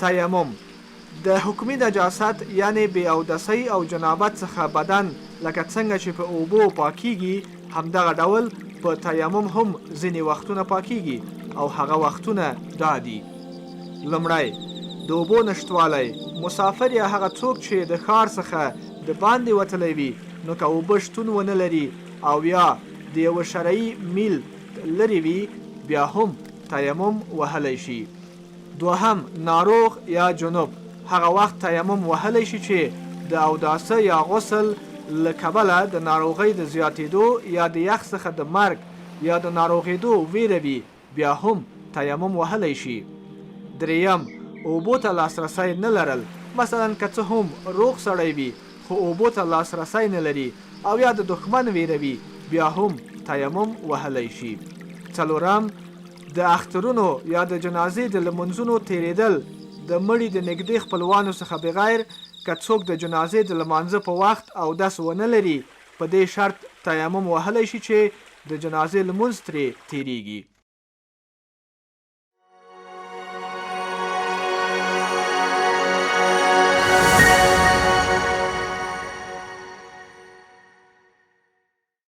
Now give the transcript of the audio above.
تیمم د حکمي نجاست یعنی بې اودسۍ او جنابت څخه بدن لکه څنګه چې په اوبو پاکیږي همدغه ډول په تیمم هم ځینې وختونه پاکیږي او هغه وختونه دا دي: لومړی د اوبو نشتوالی. مسافر یا هغه څوک چې د ښار څخه د باندې وتلی وي نو که اوبه شتون ونه لري او یا د یوه شرعي میل لرې وي بیا هم تیمم وهلی شي. دوهم ناروغ یا جنوب. هغه وخت تیمم وهلی شي چې د اوداسه یا غسل له کبله د ناروغۍ د زیاتېدو یا د یخ څخه د مرګ یا د ناروغېدو ویره وي بیا هم تیمم وهلی شي. دریم اوبو ته لاسرسی نه لرل. مثلا که څه هم روغ سړی وي خو اوبو ته لاسرسی نه لري او یا د دښمن ویره وي بیا هم تیمم وهلی شي. څلورم د اخترونو یا د جنازې د لمونځونو تیریدل د مړي د نږدې خپلوانو څخه بغیر که څوک د جنازې د لمانځه په وخت اودس ونه لري په دې شرط تیمم وهلی شي چې د جنازې لمونځ ترې تیریږي.